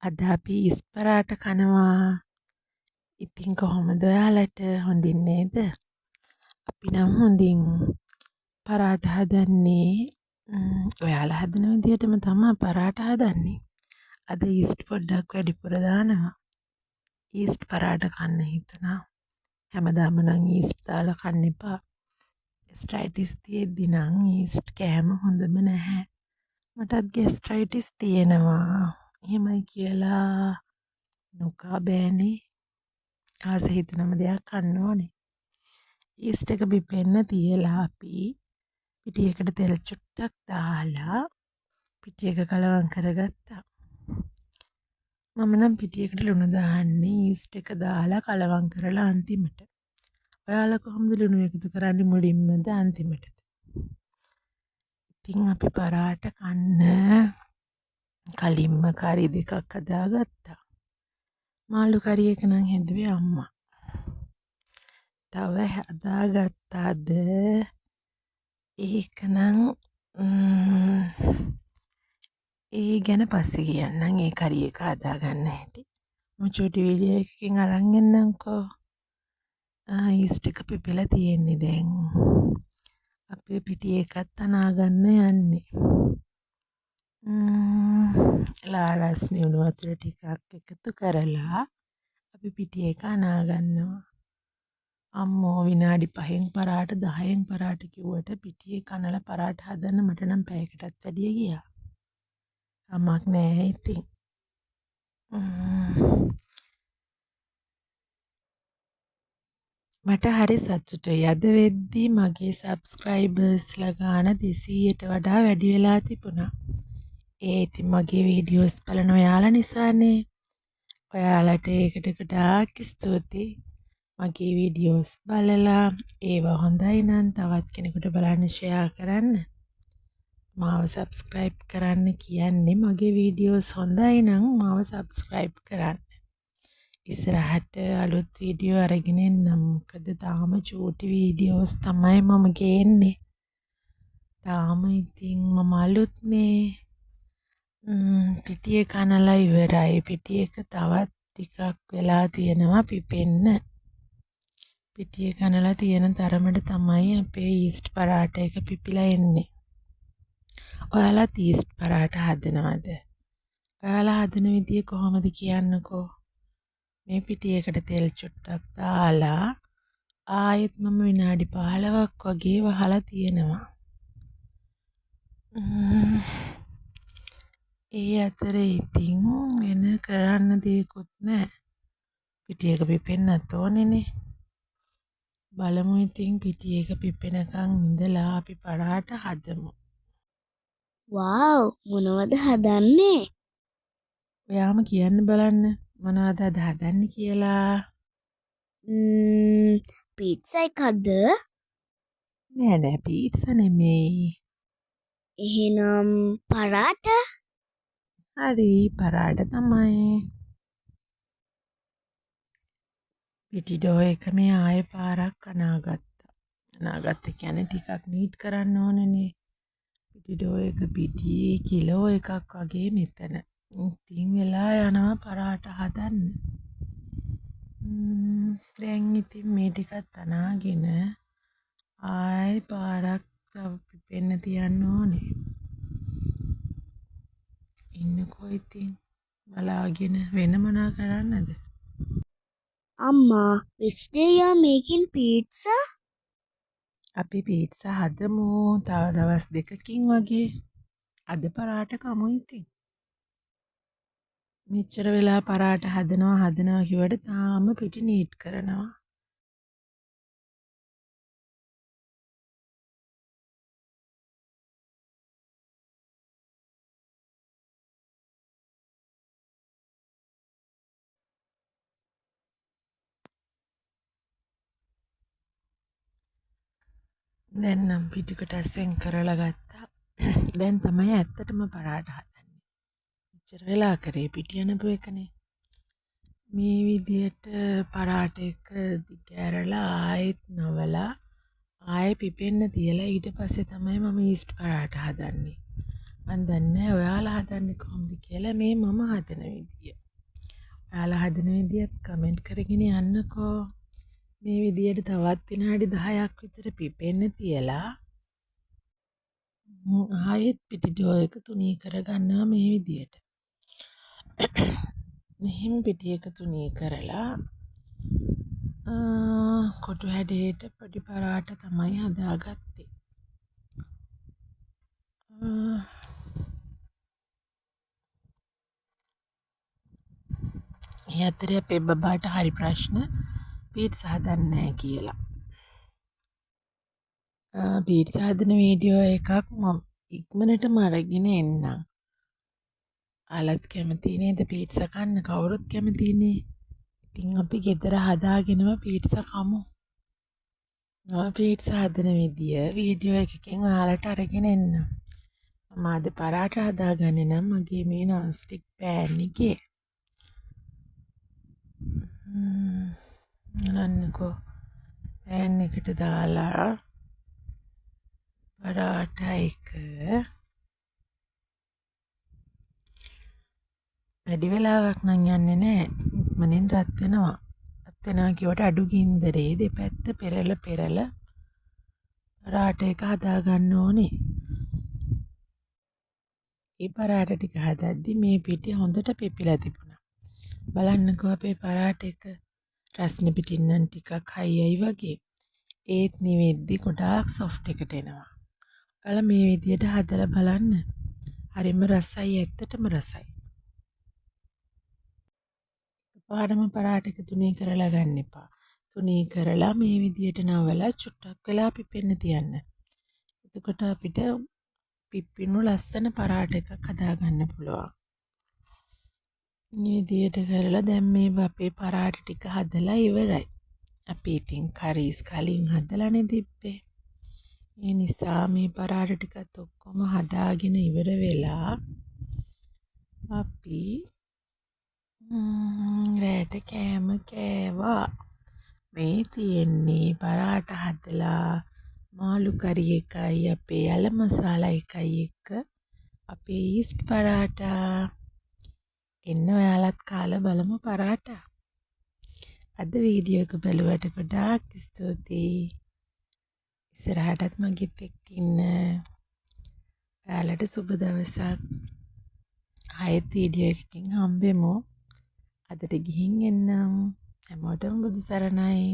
අද අපි ඉස්පරාට කනවා. ඉතින් කොහොමද ඔයාලට හොඳින් නේද? අපි නම් හොඳින් පරාට හදන්නේ. ඔයාලා හදන විදිහටම තමයි පරාට හදන්නේ. අද ඊස්ට් පොඩ්ඩක් වැඩිපුර දානවා. ඊස්ට් පරාට කන්න හිතුණා. හැමදාම නම් ඊස්ට් දාලා කන්න එපා. ගෑස්ට්‍රයිටිස් තියෙද්දි නම් ඊස්ට් කෑම හොඳම නැහැ. මටත් ගෑස්ට්‍රයිටිස් තියෙනවා. එහෙමයි කියලා නොකා බෑනේ. ආස හිතුනම දෙයක් කන්න ඕනේ. ඊස්ට් එක බිපෙන්න තියලා අපි පිටියකට තෙල් චුට්ටක් දාලා පිටියක කලවම් කරගත්තා. මම නම් පිටියකට ලුණු දාන්නේ ඊස්ට් එක දාලා කලවම් කරලා අන්තිමට. ඔයාලා කොහොමද ලුණු එකතු කරන්නේ මුලින්මද අන්තිමටද? ඉතින් අපි පරාට කන්න කලින්ම කරි දෙකක් හදාගත්තා. මාළු කරි එක නම් හැදුවේ අම්මා. තව හදාගත්තාද ඒක නම් ඒ ගැන පස්සේ කියන්නම්. ඒ කරි එක හදාගන්න හැටි මම චූටි වීඩියෝ එකකින් අරන් එන්නම්කෝ. ඊස්ට් එක පිපිලා තියෙන්නේ දැන්. අපේ පිටි එකත් අනාගන්න යන්නේ. ලාරස් නියුණු වතුර ටිකක් එකතු කරලා අපි පිටි එක අනාගන්නවා. අම්මෝ විනාඩි 5න් පරාට 10න් පරාට කිව්වට පිටියේ කනලා පරාට හදන්න මට නම් පැයකටත් වැඩිය ගියා. අම්මක් නෑ ඉතින්. මට හරි සතුටුයි. අද වෙද්දී මගේ සබ්ස්ක්‍රයිබර්ස්ලා ගාන 200ට වඩා වැඩි වෙලා තිබුණා. ඒ ඉතින් මගේ වීඩියෝස් බලන ඔයාලා නිසානේ. ඔයාලට ඒකට ගොඩාක් ස්තුතියි. මගේ වීඩියෝස් බලලා ඒවා හොඳයි නම් තවත් කෙනෙකුට බලන්න ෂෙයා කරන්න. මාව සබ්ස්ක්‍රයිබ් කරන්න කියන්නේ මගේ වීඩියෝස් හොඳයි නම් මාව සබ්ස්ක්‍රයිබ් කරන්න. ඉස්සරහට අලුත් වීඩියෝ අරගෙන එන්නම්. මොකද තාම චූටි වීඩියෝස් තමයි මම ගේන්නේ. තාම ඉතින් මම අලුත්නේ. පිටිය කනලා ඉවරයි. පිටි එක තවත් ටිකක් වෙලා තියෙනවා පිපෙන්න. පිටිය කනලා තියෙන තරමට තමයි අපේ ඊස්ට් පරාට එක පිපිලා එන්නේ. ඔයාලා ඊස්ට් පරාට හදනවද? ඔයාලා හදන විදිය කොහොමද කියන්නකෝ? මේ පිටියකට තෙල් චුට්ටක් දාලා ආයෙත් මම විනාඩි 15ක් වගේ වහලා තියෙනවා. ඒ අතරේ ඉතින් වෙන කරන්න දෙයක්වත් නැහැ. පිටියක පිපෙන්නත් ඕනේනේ. බලමු ඉතින් පිටියක පිපෙනකන් ඉඳලා අපි පරාට හදමු. වව් මොනවද හදන්නේ? ඔයාම කියන්න බලන්න මොනවද අද හදන්නේ කියලා. පීට්සා එකක්ද? නෑ පීට්සා නෙමෙයි. එහෙනම් පරාට? හරි පරාට තමයි. පිටි ඩෝ එක මේ ආයෙ පාරක් අනාගත්තා. අනාගත්ත කියන්නේ ටිකක් නීට් කරන්න ඕනනේ. පිටි ඩෝ එක පිටි කිලෝ එකක් වගේ මෙතන. ඉතින් වෙලා යනවා පරාට හදන්න. දැන් ඉතින් මේ ටිකත් අනාගෙන ආයෙ පාරක් තව පිපෙන්න තියන්න ඕනේ. ඉන්නකෝ ඉතින් බලාගෙන වෙන මොනා කරන්නද? අම්මා, which day you are making pizza? අපි පීට්සා හදමු තව දවස් 2කින් වගේ. අද පරාට කමු ඉතින්. මෙච්චර වෙලා පරාට හදනවා කිව්වට තාම පිටි නීට් කරනවා. දැන් නම් පිටි කොටස් වෙන් කරලා ගත්තා. දැන් තමයි ඇත්තටම පරාට හදන්නේ. මෙච්චර වෙලා කරේ පිටි අනපු එකනේ. මේ විදියට පරාට එක දිග ඇරලා ආයෙත් නවලා ආයෙ පිපෙන්න තියලා ඊට පස්සේ තමයි මම ඊස්ට් පරාට හදන්නේ. මන් දන්නේ ඔයාලා හදන්නේ කොහොමද කියලා මේ මම හදන විදිය. ඔයාලා හදන විදියත් කමෙන්ට් කරගෙන යන්නකෝ. මේ විදියට තවත් විනාඩි 10ක් විතර පිපෙන්න තියලා ආයෙත් පිටිඩෝ එක තුනී කරගන්නවා මේ විදියට. මෙහෙම පිටි එක තුනී කරලා කොටු හැඩයට පොඩි පරාට තමයි හදාගත්තේ. ඒ අතරේ අපේ බබාට හරි ප්‍රශ්න පීට්සා හදන්නේ නැහැ කියලා. පීට්සා හදන වීඩියෝ එකක් මම ඉක්මනටම අරගෙන එන්නම්. ආලත් කැමති නේද පීට්සා කන්න? කවුරුත් කැමතිනේ. ඉතින් අපි ගෙදර හදාගෙනම පීට්සා කමු. පීට්සා හදන විදිය වීඩියෝ එකකින් ඔයාලට අරගෙන එන්නම්. මම අද පරාට හදාගන්නේ නම් මගේ මේ non-stick pan එකේ. නන්නකෝ pan එකට දාලා පරාටා එක වැඩි වෙලාවක් නම් යන්නේ නැහැ. ඉක්මනින් රත් වෙනවා. රත් වෙනවා කියවට අඩු ගින්දරේ දෙපැත්ත පෙරල පරාට එක හදා ගන්න ඕනේ. මේ පරාට ටික හදද්දි මේ පිටි හොඳට පිපිලා තිබුණා. බලන්නකෝ අපේ පරාට එක රස්නේ පිටින් නම් ටිකක් හයියයි වගේ. ඒත් නිවෙද්දි ගොඩාක් සොෆ්ට් එකට එනවා. ඔයාලා මේ විදියට හදලා බලන්න. හරිම රසයි, ඇත්තටම රසයි. පාරම පරාට එක තුනී කරලා ගන්න එපා. තුනී කරලා මේ විදියට නවලා චුට්ටක් වෙලා පිපෙන්න තියන්න. එතකොට අපිට පිප්පිනු ලස්සන පරාට එකක් හදාගන්න පුළුවන්. මේ විදියට කරලා දැන් මේ අපේ පරාට ටික හදලා ඉවරයි. අපි ඉතින් කරීස් කලින් හදලානේ තිබ්බේ. ඒ නිසා මේ පරාට ටිකත් ඔක්කොම හදාගෙන ඉවර වෙලා අපි රැට කෑම කෑවා. මේ තියෙන්නේ පරාට හදලා මාළු කරි එකයි අපේ යල මසාලා එකයි එක්ක අපේ ඊස්ට් පරාටා. එන්න ඔයාලත් කාලා බලමු පරාටා. අද වීඩියෝ එක බලුවට ගොඩාක් ස්තුතියි. ඉස්සරහටත් මගෙත් එක්ක ඉන්න. ඔයාලට සුබ දවසක්. ආයෙත් වීඩියෝ එකකින් හම්බෙමු. අදට ගිහින් එන්නම්. හැමෝටම බුදු සරණයි.